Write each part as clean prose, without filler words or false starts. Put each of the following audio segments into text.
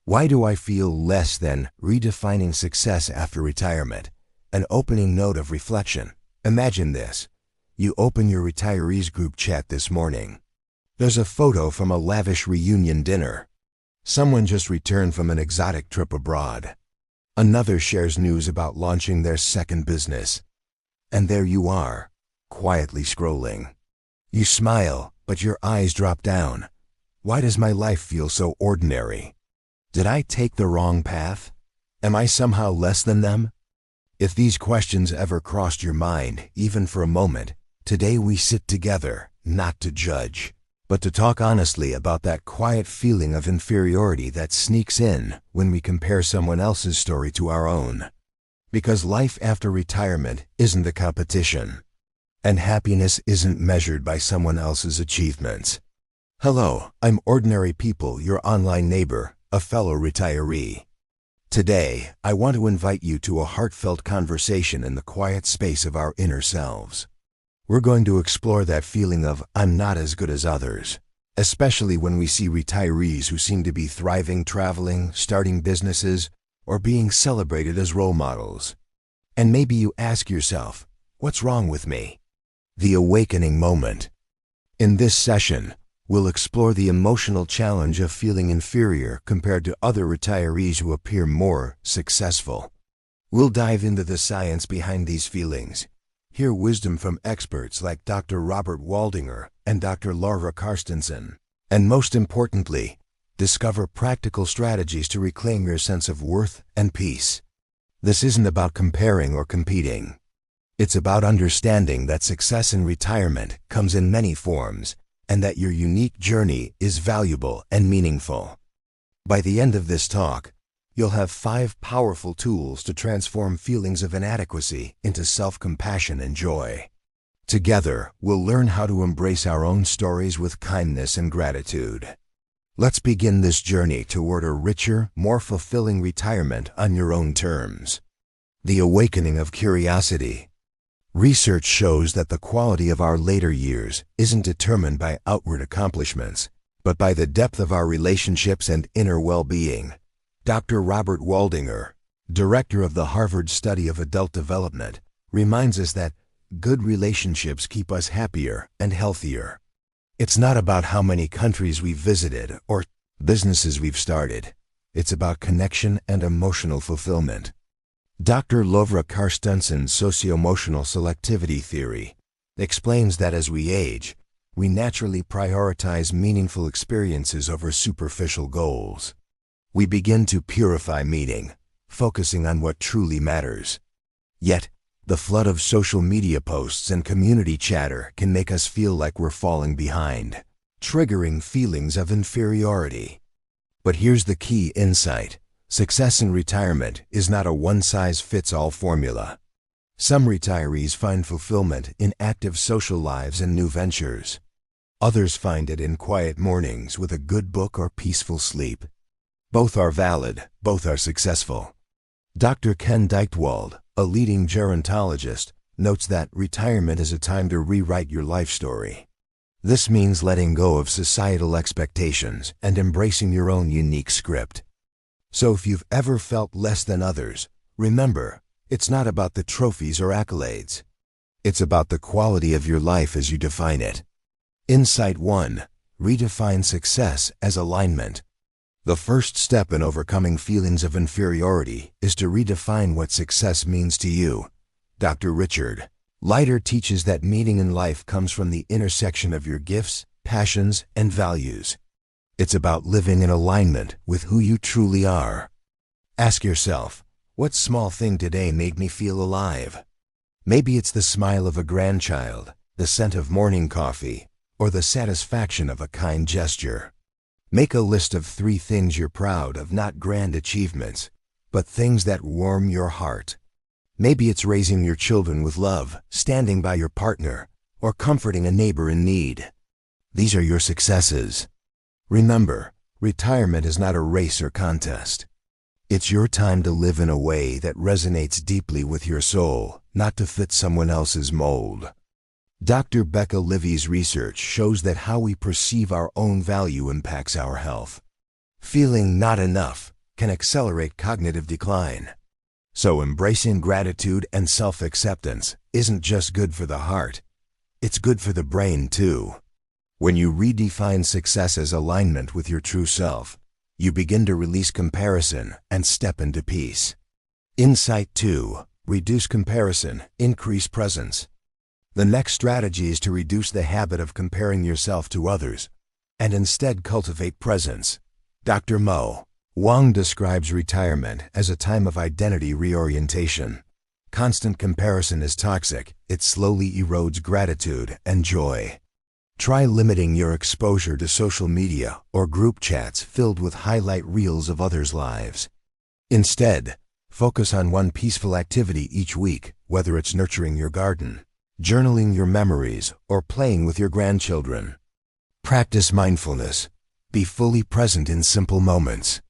Why do I feel less than? Redefining success after retirement. An opening note of reflection. Imagine this. You open your retirees group chat this morning. There's a photo from a lavish reunion dinner. Someone just returned from an exotic trip abroad. Another shares news about launching their second business. And there you are, quietly scrolling. You smile, but your eyes drop down. Why does my life feel so ordinary? Did I take the wrong path? Am I somehow less than them? If these questions ever crossed your mind, even for a moment, today we sit together, not to judge, but to talk honestly about that quiet feeling of inferiority that sneaks in when we compare someone else's story to our own. Because life after retirement isn't a competition, and happiness isn't measured by someone else's achievements. Hello, I'm Ordinary People, your online neighbor, a fellow retiree. Today, I want to invite you to a heartfelt conversation in the quiet space of our inner selves. We're going to explore that feeling of, I'm not as good as others, especially when we see retirees who seem to be thriving, traveling, starting businesses, or being celebrated as role models. And maybe you ask yourself, what's wrong with me? The awakening moment. In this session, we'll explore the emotional challenge of feeling inferior compared to other retirees who appear more successful. We'll dive into the science behind these feelings, hear wisdom from experts like Dr. Robert Waldinger and Dr. Carstensen, and most importantly, discover practical strategies to reclaim your sense of worth and peace. This isn't about comparing or competing. It's about understanding that success in retirement comes in many forms, and that your unique journey is valuable and meaningful. By the end of this talk, you'll have 5 powerful tools to transform feelings of inadequacy into self-compassion and joy. Together, we'll learn how to embrace our own stories with kindness and gratitude. Let's begin this journey toward a richer, more fulfilling retirement on your own terms. The awakening of curiosity. Research shows that the quality of our later years isn't determined by outward accomplishments, but by the depth of our relationships and inner well-being. Dr. Robert Waldinger, director of the Harvard Study of Adult Development, reminds us that good relationships keep us happier and healthier. It's not about how many countries we've visited or businesses we've started. It's about connection and emotional fulfillment. Dr. Carstensen's socio-emotional selectivity theory explains that as we age, we naturally prioritize meaningful experiences over superficial goals. We begin to purify meaning, focusing on what truly matters. Yet, the flood of social media posts and community chatter can make us feel like we're falling behind, triggering feelings of inferiority. But here's the key insight. Success in retirement is not a one-size-fits-all formula. Some retirees find fulfillment in active social lives and new ventures. Others find it in quiet mornings with a good book or peaceful sleep. Both are valid, both are successful. Dr. Ken Deichtwald, a leading gerontologist, notes that retirement is a time to rewrite your life story. This means letting go of societal expectations and embracing your own unique script. So if you've ever felt less than others, remember, it's not about the trophies or accolades. It's about the quality of your life as you define it. Insight 1. Redefine success as alignment. The first step in overcoming feelings of inferiority is to redefine what success means to you. Dr. Richard Leiter teaches that meaning in life comes from the intersection of your gifts, passions, and values. It's about living in alignment with who you truly are. Ask yourself, what small thing today made me feel alive? Maybe it's the smile of a grandchild, the scent of morning coffee, or the satisfaction of a kind gesture. Make a list of 3 things you're proud of, not grand achievements, but things that warm your heart. Maybe it's raising your children with love, standing by your partner, or comforting a neighbor in need. These are your successes. Remember, retirement is not a race or contest. It's your time to live in a way that resonates deeply with your soul, not to fit someone else's mold. Dr. Becca Livy's research shows that how we perceive our own value impacts our health. Feeling not enough can accelerate cognitive decline. So embracing gratitude and self-acceptance isn't just good for the heart, it's good for the brain too. When you redefine success as alignment with your true self, you begin to release comparison and step into peace. Insight 2. Reduce comparison, increase presence. The next strategy is to reduce the habit of comparing yourself to others and instead cultivate presence. Dr. Mo Wang describes retirement as a time of identity reorientation. Constant comparison is toxic. It slowly erodes gratitude and joy. Try limiting your exposure to social media or group chats filled with highlight reels of others' lives. Instead, focus on one peaceful activity each week, whether it's nurturing your garden, journaling your memories, or playing with your grandchildren. Practice mindfulness. Be fully present in simple moments.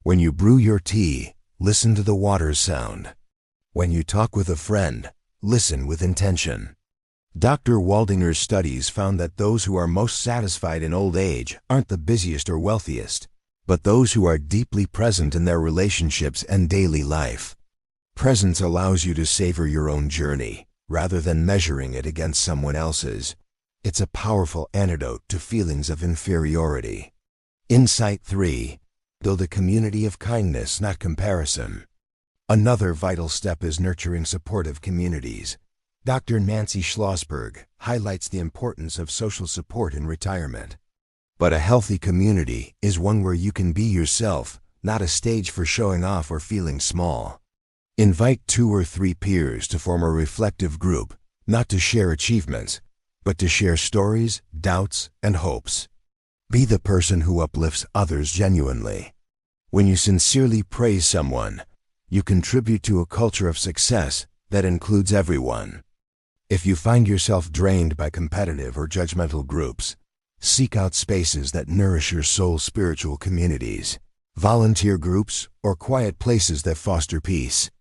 When you brew your tea, listen to the water's sound. When you talk with a friend, listen with intention. Dr. Waldinger's studies found that those who are most satisfied in old age aren't the busiest or wealthiest, but those who are deeply present in their relationships and daily life. Presence allows you to savor your own journey, rather than measuring it against someone else's. It's a powerful antidote to feelings of inferiority. Insight 3. Build a community of kindness, not comparison. Another vital step is nurturing supportive communities. Dr. Nancy Schlossberg highlights the importance of social support in retirement. But a healthy community is one where you can be yourself, not a stage for showing off or feeling small. Invite 2 or 3 peers to form a reflective group, not to share achievements, but to share stories, doubts, and hopes. Be the person who uplifts others genuinely. When you sincerely praise someone, you contribute to a culture of success that includes everyone. If you find yourself drained by competitive or judgmental groups, seek out spaces that nourish your soul's spiritual communities, volunteer groups, or quiet places that foster peace.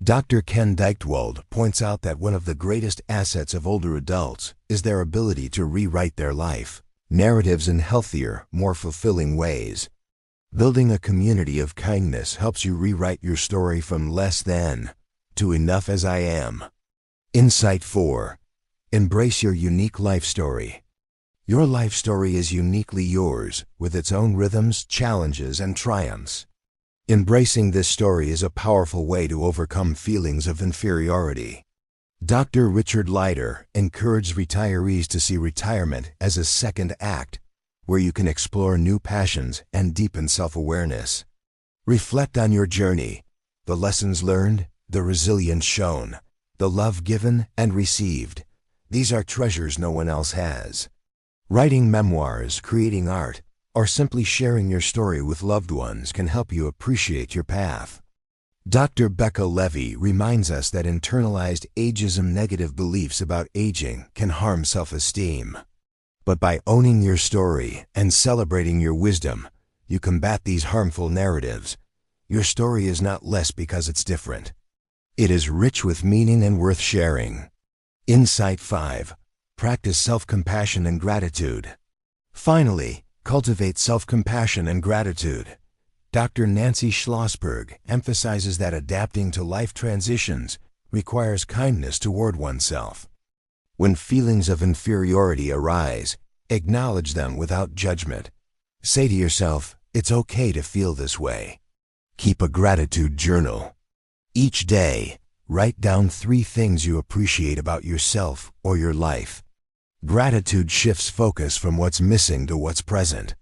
Dr. Ken Deichtwald points out that one of the greatest assets of older adults is their ability to rewrite their life narratives in healthier, more fulfilling ways. Building a community of kindness helps you rewrite your story from less than to enough as I am. Insight 4. Embrace your unique life story. Your life story is uniquely yours, with its own rhythms, challenges, and triumphs. Embracing this story is a powerful way to overcome feelings of inferiority. Dr. Richard Leider encouraged retirees to see retirement as a second act, where you can explore new passions and deepen self-awareness. Reflect on your journey, the lessons learned, the resilience shown, the love given and received. These are treasures no one else has. Writing memoirs, creating art, or simply sharing your story with loved ones can help you appreciate your path. Dr. Becca Levy reminds us that internalized ageism negative beliefs about aging can harm self-esteem. But by owning your story and celebrating your wisdom, you combat these harmful narratives. Your story is not less because it's different. It is rich with meaning and worth sharing. Insight 5. Practice self-compassion and gratitude. Finally, cultivate self-compassion and gratitude. Dr. Nancy Schlossberg emphasizes that adapting to life transitions requires kindness toward oneself. When feelings of inferiority arise, acknowledge them without judgment. Say to yourself, it's okay to feel this way. Keep a gratitude journal. Each day, write down 3 things you appreciate about yourself or your life. Gratitude shifts focus from what's missing to what's present.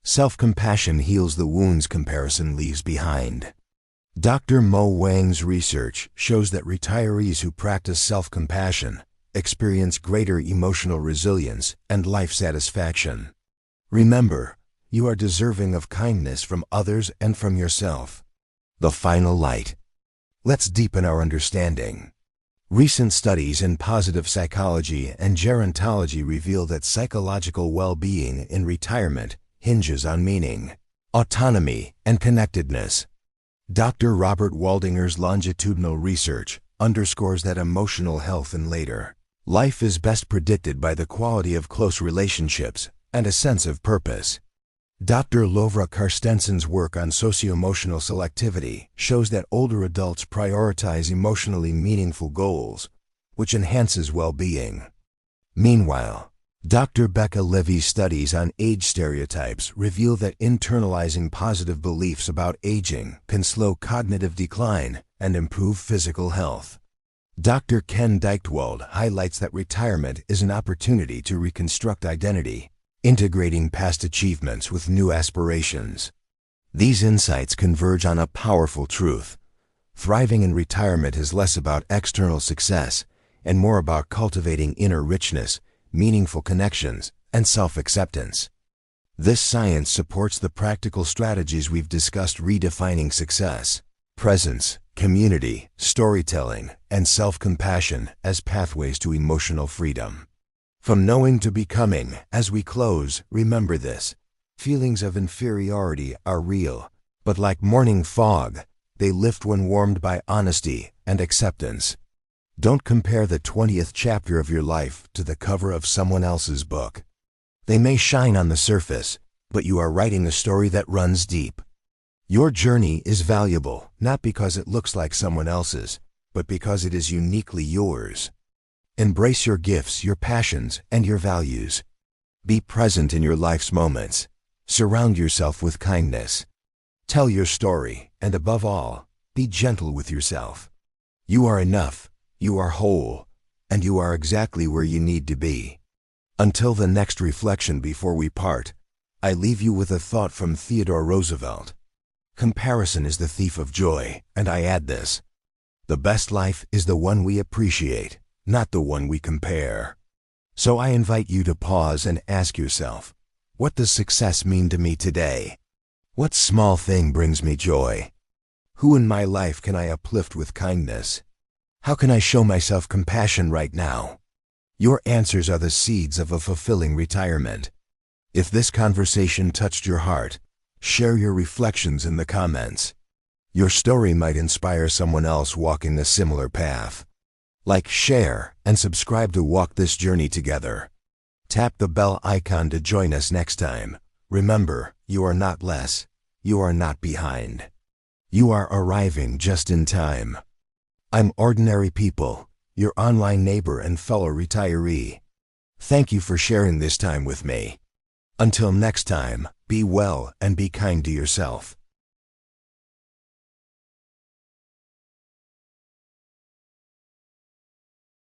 Self-compassion heals the wounds comparison leaves behind. Dr. Mo Wang's research shows that retirees who practice self-compassion experience greater emotional resilience and life satisfaction. Remember, you are deserving of kindness from others and from yourself. The final light. Let's deepen our understanding. Recent studies in positive psychology and gerontology reveal that psychological well-being in retirement hinges on meaning, autonomy, and connectedness. Dr. Robert Waldinger's longitudinal research underscores that emotional health in later life is best predicted by the quality of close relationships and a sense of purpose. Dr. Carstensen's work on socio-emotional selectivity shows that older adults prioritize emotionally meaningful goals, which enhances well-being. Meanwhile, Dr. Becca Levy's studies on age stereotypes reveal that internalizing positive beliefs about aging can slow cognitive decline and improve physical health. Dr. Ken Deichtwald highlights that retirement is an opportunity to reconstruct identity, integrating past achievements with new aspirations. These insights converge on a powerful truth. Thriving in retirement is less about external success and more about cultivating inner richness, meaningful connections, and self-acceptance. This science supports the practical strategies we've discussed: redefining success, presence, community, storytelling, and self-compassion as pathways to emotional freedom. From knowing to becoming. As we close, remember this: feelings of inferiority are real, but like morning fog, they lift when warmed by honesty and acceptance. Don't compare the 20th chapter of your life to the cover of someone else's book. They may shine on the surface, but you are writing a story that runs deep. Your journey is valuable, not because it looks like someone else's, but because it is uniquely yours. Embrace your gifts, your passions, and your values. Be present in your life's moments. Surround yourself with kindness. Tell your story, and above all, be gentle with yourself. You are enough, you are whole, and you are exactly where you need to be. Until the next reflection before we part, I leave you with a thought from Theodore Roosevelt. Comparison is the thief of joy, and I add this: the best life is the one we appreciate, not the one we compare. So I invite you to pause and ask yourself, what does success mean to me today? What small thing brings me joy? Who in my life can I uplift with kindness? How can I show myself compassion right now? Your answers are the seeds of a fulfilling retirement. If this conversation touched your heart, share your reflections in the comments. Your story might inspire someone else walking a similar path. Like, share, and subscribe to walk this journey together. Tap the bell icon to join us next time. Remember, you are not less. You are not behind. You are arriving just in time. I'm Ordinary People, your online neighbor and fellow retiree. Thank you for sharing this time with me. Until next time, be well and be kind to yourself.